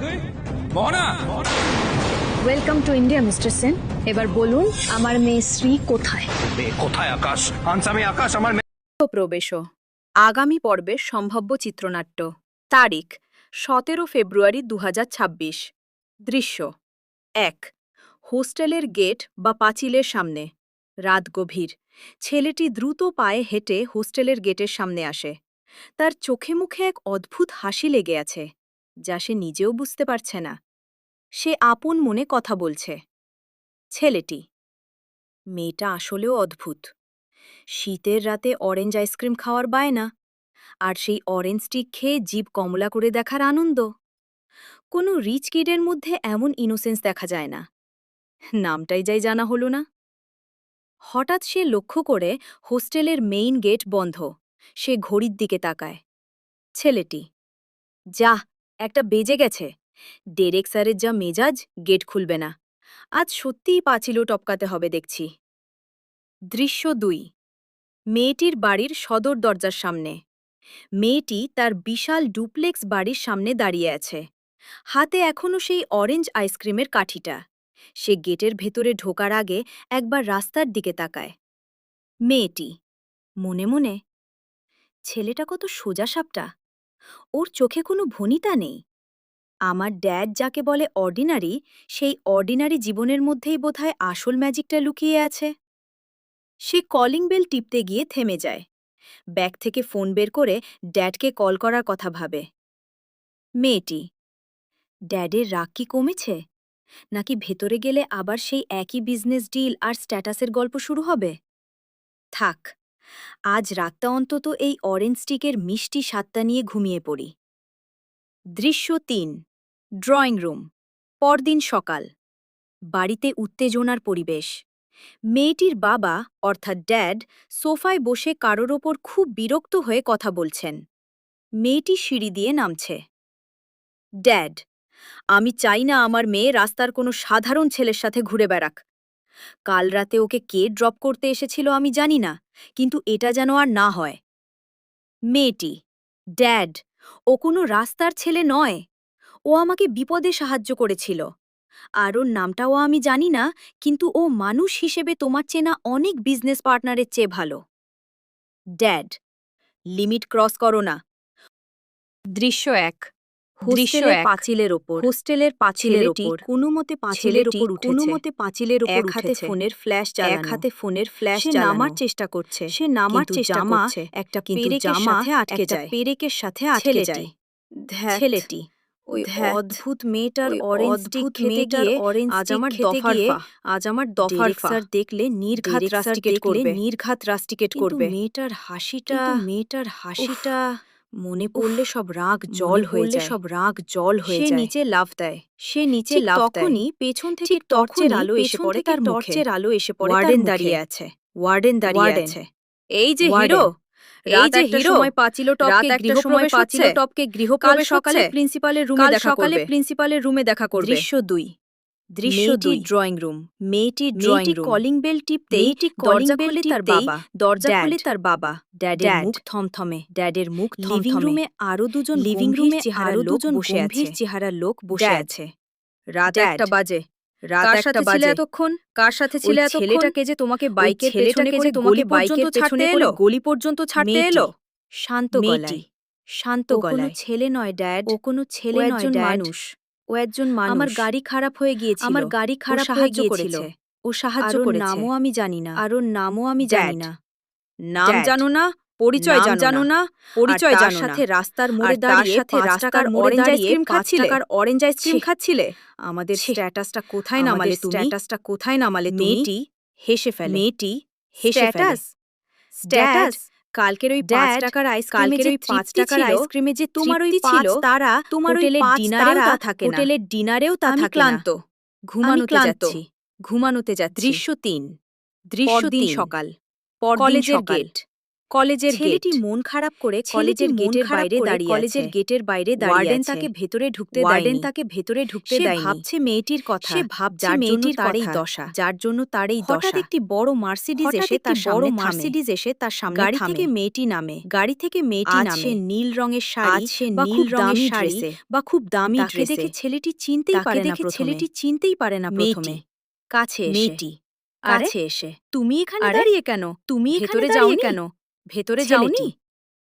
Mohona, welcome to India mister Sen. এবার বলুন আমার মেয়ে শ্রী কোথায়? কোথায় আকাশ? আনসামে আকাশ আমার প্রবেশ আগামী পর্বের সম্ভাব্য চিত্রনাট্য। তারিখ 17 ফেব্রুয়ারি 2026। দৃশ্য 1। হোস্টেলের গেট বা পাঁচিলের সামনে। রাত গভীর। ছেলেটি দ্রুত পায়ে হেঁটে হোস্টেলের গেটের সামনে আসে। তার চোখে মুখে এক অদ্ভুত হাসি লেগে আছে, যা সে নিজেও বুঝতে পারছে না। সে আপন মনে কথা বলছে। ছেলেটি। মেয়েটা আসলেও অদ্ভুত। শীতের রাতে অরেঞ্জ আইসক্রিম খাওয়ার বায়না, আর সেই অরেঞ্জ স্টিক খেয়ে জিভ কমলা করে দেখার আনন্দ। কোনো রিচ কিডের মধ্যে এমন ইনোসেন্স দেখা যায় না। নামটাই যাই জানা হলো না। হঠাৎ সে লক্ষ্য করে হোস্টেলের মেইন গেট বন্ধ। সে ঘড়ির দিকে তাকায়। ছেলেটি। যা, একটা বেজে গেছে। ডেরেক স্যারের যা মেজাজ, গেট খুলবে না। আজ সত্যিই পাঁচিলও টপকাতে হবে দেখছি। দৃশ্য 2। মেয়েটির বাড়ির সদর দরজার সামনে। মেয়েটি তার বিশাল ডুপ্লেক্স বাড়ির সামনে দাঁড়িয়ে আছে। হাতে এখনও সেই অরেঞ্জ আইসক্রিমের কাঠিটা। সে গেটের ভেতরে ঢোকার আগে একবার রাস্তার দিকে তাকায়। মেয়েটি মনে মনে, ছেলেটা কত সোজাসাপটা। ওর চোখে কোনো ভনিতা নেই। আমার ড্যাড যাকে বলে অর্ডিনারি, সেই অর্ডিনারি জীবনের মধ্যেই বোধহয় আসল ম্যাজিকটা লুকিয়ে আছে। সে কলিং বেল টিপতে গিয়ে থেমে যায়। ব্যাগ থেকে ফোন বের করে ড্যাডকে কল করার কথা ভাবে। মেয়েটি। ড্যাডের রাগ কি কমেছে, নাকি ভেতরে গেলে আবার সেই একই বিজনেস ডিল আর স্ট্যাটাসের গল্প শুরু হবে? থাক, আজ রাতটা অন্তত এই অরেঞ্জ স্টিকের মিষ্টি স্বাদটা নিয়ে ঘুমিয়ে পড়ি। দৃশ্য 3। Drawing room. পরদিন সকাল। বাড়িতে উত্তেজনার পরিবেশ। মেয়েটির বাবা অর্থাৎ ড্যাড সোফায় বসে কারোর ওপর খুব বিরক্ত হয়ে কথা বলছেন। মেয়েটি সিঁড়ি দিয়ে নামছে। ড্যাড, আমি চাই না আমার মেয়ে রাস্তার কোনো সাধারণ ছেলের সাথে ঘুরে বেড়াক। কাল রাতে ওকে কে ড্রপ করতে এসেছিল আমি জানি না, কিন্তু এটা যেন আর না হয়। মেয়েটি। ড্যাড, ও কোনো রাস্তার ছেলে নয়। ও আমাকে বিপদে সাহায্য করেছিল। আর ওর নামটাও আমি জানি না, কিন্তু ও মানুষ হিসেবে তোমার চেনা অনেক বিজনেস পার্টনারের চেয়ে ভালো। ড্যাড, লিমিট ক্রস করো না। দৃশ্য 1। হোস্টেলের পাঁচিলের ওপর। হোস্টেলের পাঁচিলের ওপর কোনোমতে পাঁচিলের ওপর কোনোমতে পাঁচিলের ওপর এক হাতে ফোনের ফ্ল্যাশ জ্বালানো, এক হাতে ফোনের ফ্ল্যাশ জ্বালানো। নামার চেষ্টা করছে। সে নামার চেষ্টা করছে। একটা পেরেকের সাথে আটকে যায়। পেরেকের সাথে আটকে যায়। ছেলেটি। ওই অদ্ভুত মেয়েটার অরেঞ্জ স্টিক খেতে গিয়ে আজ আমার দফারফা। আজ আমার দফারফা। স্যার দেখলে নির্ঘাত রাস্টিকেট করবে। নির্ঘাত রাস্টিকেট করবে। মেয়েটার হাসিটা মনে পড়লে সব রাগ জল হয়ে যায়। সে নিচে লাফ দেয়। তখনই পেছন থেকে টর্চের আলো এসে পড়ে তার মুখে। ওয়ার্ডেন দাঁড়িয়ে আছে। এই যে হিরো, এই যে হিরো, পাঁচিলো টপকে গৃহপ্রবেশ সকালে প্রিন্সিপালের রুমে দেখা করবে। দৃশ্য 2। Drawing room. মেয়েটির কলিং বেল টিপতেই দরজা খুলে তার বাবা। ড্যাডের মুখ থমথমে। লিভিং রুমে আরো দুজন গম্ভীর চেহারার লোক বসে আছে। রাত 1টা বাজে। এতক্ষণ কার সাথে ছিলে এতক্ষণ? ছেলেটাকে যে তোমাকে বাইকের পেছনে করে গলি পর্যন্ত ছাড়তে এলো। শান্ত গলায়। কোনো ছেলে নয় ড্যাড। ও কোনো ছেলে নয় ড্যাড। মানুষ। ও একজন মানুষ। আমার গাড়ি খারাপ হয়ে গিয়েছিল। ও সাহায্য করেছে। নামও আমি জানি না। নাম জানো না, পরিচয় জানো না। তার সাথে রাস্তার মোড়ে দাঁড়িয়ে 5 টাকার অরেঞ্জ আইসক্রিম খাচ্ছিলে। আমাদের স্ট্যাটাসটা কোথায় নামালে তুমি? মেয়েটি হেসে ফেলে। স্ট্যাটাস? কালকের ওই 5 টাকার আইসক্রিমে যে তোমার ওই 5 তারা হোটেলের ডিনারেও তা থাকে না। ক্লান্ত। ঘুমানোতে যাচ্ছি। দৃশ্য 3। সকাল। কলেজের গেট। কলেজের ছেলেটি গেট। মন খারাপ করে ছেলেটি কলেজের মন গেটের খারাপ বাইরে করে দাঁড়িয়ে কলেজের আছে। গেটের বাইরে দাঁড়িয়ে ওয়ার্ডেন আছে। তাকে ভেতরে ঢুকতে ওয়ার্ডেন দেয়নি। তাকে ভেতরে ঢুকতে সে দেয়নি। ভাবছে মেয়েটির কথা। সে ভাবছে যার জন্য মেয়েটির তার এই কথা, দশা। যার জন্য তার এই হঠাৎ দশা। একটি বড় মার্সিডিজ হঠাৎ এসে একটি তার বড় সামনে থামে। মার্সিডিজ এসে তার সামনে গাড়ি থামে। থেকে মেয়েটি নামে। গাড়ি থেকে মেয়েটি আজ নামে। সে নীল রঙের শাড়ি আজ সে বা নীল খুব রঙের দামি শাড়ি ড্রেসে। বা খুব দামি তাকে ড্রেসে। দেখে ছেলেটি চিনতেই তাকে পারে না দেখে প্রথমে। ছেলেটি চিনতেই পারে না প্রথমে। মেয়েটি। কাছে এসে। মেয়েটি। কাছে এসে। তুমি এখানে আরে, দাঁড়িয়ে কেন? তুমি এখানে ভেতরে দাঁড়িয়ে যাওনি? কেন? ভেতরে ছেলেটি। যাওনি?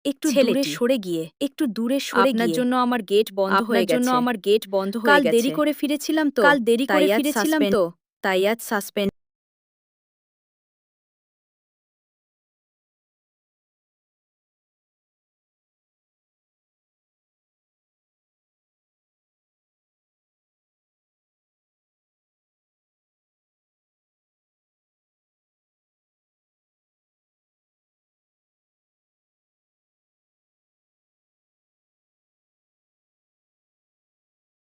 একটু দূরে ছেলেটি। সরে গিয়ে। একটু দূরে সরে আপনার গিয়ে। জন্য আমার গেট বন্ধ হয়ে আপনার গেছে। জন্য আমার গেট বন্ধ হয়ে কাল গেছে। দেরি করে ফিরেছিলাম তো। কাল দেরি তাই করে আজ ফিরেছিলাম সাসপেন্ড। তো। তাই আজ সাসপেন্ড।